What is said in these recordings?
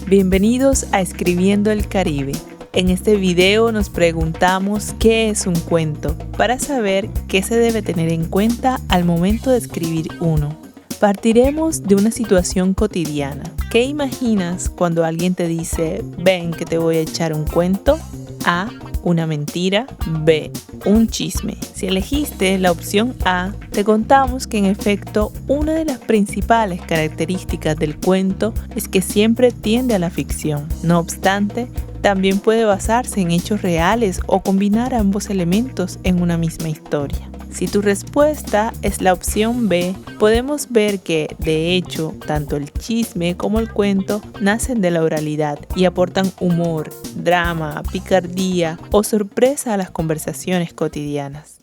Bienvenidos a Escribiendo el Caribe. En este video nos preguntamos qué es un cuento para saber qué se debe tener en cuenta al momento de escribir uno. Partiremos de una situación cotidiana. ¿Qué imaginas cuando alguien te dice, ven que te voy a echar un cuento? A, una mentira. B, un chisme. Si elegiste la opción A, te contamos que en efecto una de las principales características del cuento es que siempre tiende a la ficción. No obstante, también puede basarse en hechos reales o combinar ambos elementos en una misma historia. Si tu respuesta es la opción B, podemos ver que, de hecho, tanto el chisme como el cuento nacen de la oralidad y aportan humor, drama, picardía o sorpresa a las conversaciones cotidianas.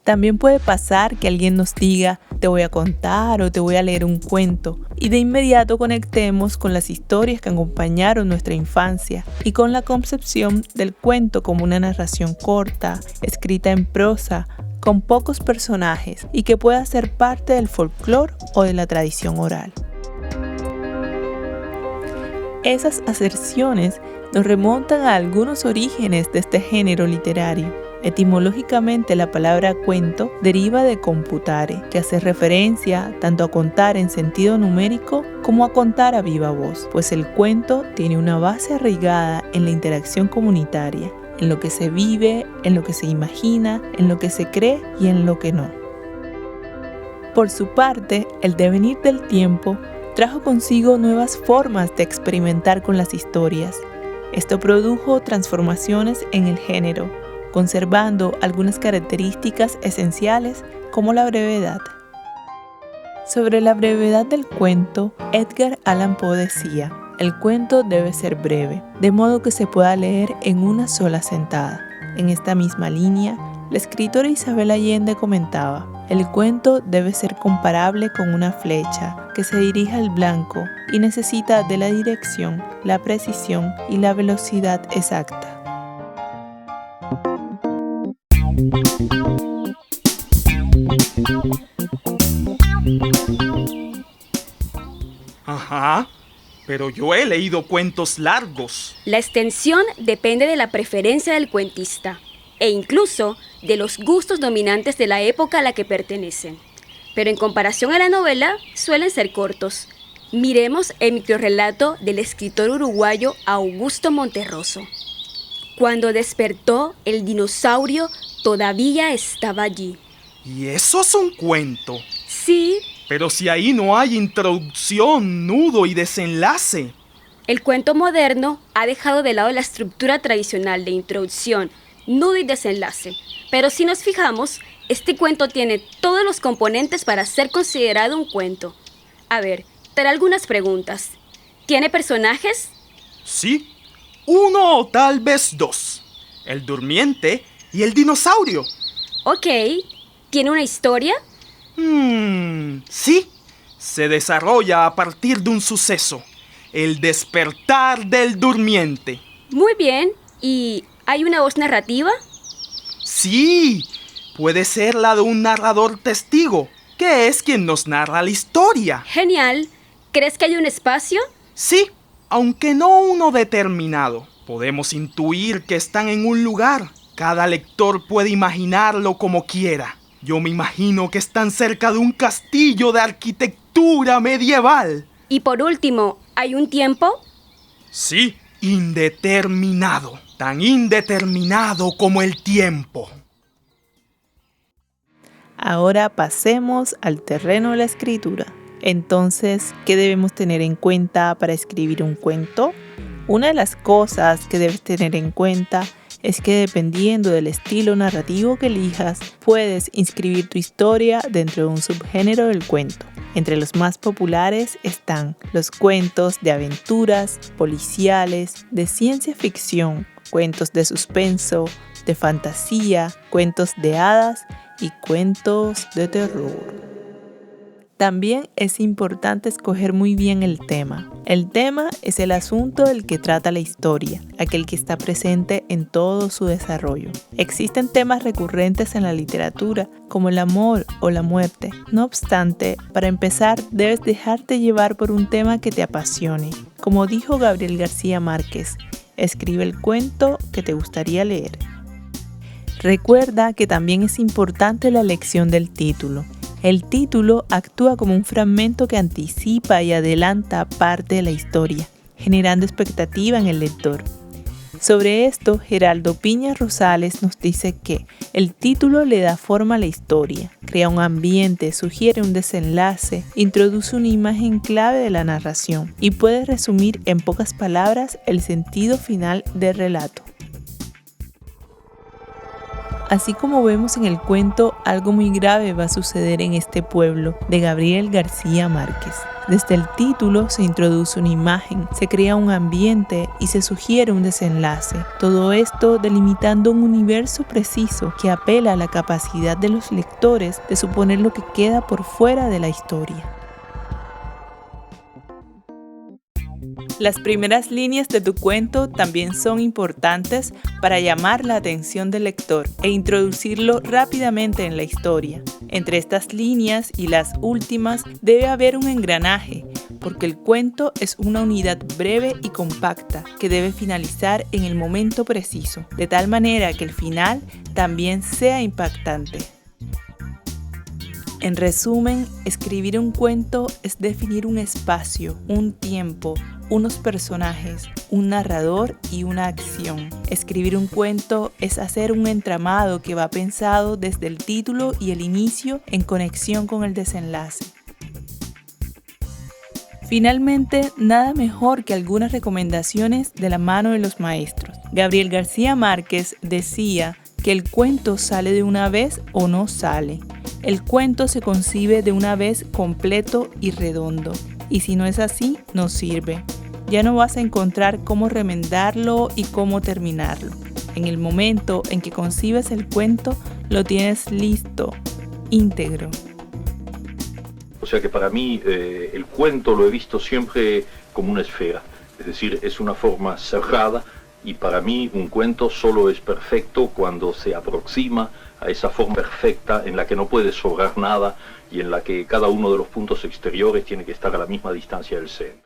También puede pasar que alguien nos diga, te voy a contar o te voy a leer un cuento, y de inmediato conectemos con las historias que acompañaron nuestra infancia y con la concepción del cuento como una narración corta, escrita en prosa, con pocos personajes y que pueda ser parte del folclore o de la tradición oral. Esas aserciones nos remontan a algunos orígenes de este género literario. Etimológicamente, la palabra cuento deriva de computare, que hace referencia tanto a contar en sentido numérico como a contar a viva voz, pues el cuento tiene una base arraigada en la interacción comunitaria, en lo que se vive, en lo que se imagina, en lo que se cree y en lo que no. Por su parte, el devenir del tiempo trajo consigo nuevas formas de experimentar con las historias. Esto produjo transformaciones en el género, conservando algunas características esenciales como la brevedad. Sobre la brevedad del cuento, Edgar Allan Poe decía, el cuento debe ser breve, de modo que se pueda leer en una sola sentada. En esta misma línea, la escritora Isabel Allende comentaba, el cuento debe ser comparable con una flecha que se dirige al blanco y necesita de la dirección, la precisión y la velocidad exacta. Ajá, pero yo he leído cuentos largos. La extensión depende de la preferencia del cuentista e incluso de los gustos dominantes de la época a la que pertenecen. Pero en comparación a la novela, suelen ser cortos. Miremos el microrrelato del escritor uruguayo Augusto Monterroso. Cuando despertó, el dinosaurio todavía estaba allí. ¿Y eso es un cuento? Sí. Pero si ahí no hay introducción, nudo y desenlace. El cuento moderno ha dejado de lado la estructura tradicional de introducción, nudo y desenlace. Pero si nos fijamos, este cuento tiene todos los componentes para ser considerado un cuento. A ver, te haré algunas preguntas. ¿Tiene personajes? Sí, uno o tal vez dos. El durmiente y el dinosaurio. Ok. ¿Tiene una historia? Sí. Se desarrolla a partir de un suceso. El despertar del durmiente. Muy bien. ¿Y hay una voz narrativa? Sí. Puede ser la de un narrador testigo, que es quien nos narra la historia. Genial. ¿Crees que hay un espacio? Sí, aunque no uno determinado. Podemos intuir que están en un lugar. Cada lector puede imaginarlo como quiera. Yo me imagino que están cerca de un castillo de arquitectura medieval. Y por último, ¿hay un tiempo? Sí, indeterminado. Tan indeterminado como el tiempo. Ahora pasemos al terreno de la escritura. Entonces, ¿qué debemos tener en cuenta para escribir un cuento? Una de las cosas que debes tener en cuenta es que dependiendo del estilo narrativo que elijas, puedes inscribir tu historia dentro de un subgénero del cuento. Entre los más populares están los cuentos de aventuras, policiales, de ciencia ficción, cuentos de suspenso, de fantasía, cuentos de hadas y cuentos de terror. También es importante escoger muy bien el tema. El tema es el asunto del que trata la historia, aquel que está presente en todo su desarrollo. Existen temas recurrentes en la literatura, como el amor o la muerte. No obstante, para empezar, debes dejarte llevar por un tema que te apasione. Como dijo Gabriel García Márquez, escribe el cuento que te gustaría leer. Recuerda que también es importante la elección del título. El título actúa como un fragmento que anticipa y adelanta parte de la historia, generando expectativa en el lector. Sobre esto, Geraldo Piña Rosales nos dice que el título le da forma a la historia, crea un ambiente, sugiere un desenlace, introduce una imagen clave de la narración y puede resumir en pocas palabras el sentido final del relato. Así como vemos en el cuento, algo muy grave va a suceder en este pueblo, de Gabriel García Márquez. Desde el título se introduce una imagen, se crea un ambiente y se sugiere un desenlace. Todo esto delimitando un universo preciso que apela a la capacidad de los lectores de suponer lo que queda por fuera de la historia. Las primeras líneas de tu cuento también son importantes para llamar la atención del lector e introducirlo rápidamente en la historia. Entre estas líneas y las últimas debe haber un engranaje, porque el cuento es una unidad breve y compacta que debe finalizar en el momento preciso, de tal manera que el final también sea impactante. En resumen, escribir un cuento es definir un espacio, un tiempo, unos personajes, un narrador y una acción. Escribir un cuento es hacer un entramado que va pensado desde el título y el inicio en conexión con el desenlace. Finalmente, nada mejor que algunas recomendaciones de la mano de los maestros. Gabriel García Márquez decía que el cuento sale de una vez o no sale. El cuento se concibe de una vez completo y redondo, y si no es así, no sirve. Ya no vas a encontrar cómo remendarlo y cómo terminarlo. En el momento en que concibes el cuento, lo tienes listo, íntegro. O sea que para mí el cuento lo he visto siempre como una esfera, es decir, es una forma cerrada y para mí un cuento solo es perfecto cuando se aproxima a esa forma perfecta en la que no puede sobrar nada y en la que cada uno de los puntos exteriores tiene que estar a la misma distancia del centro.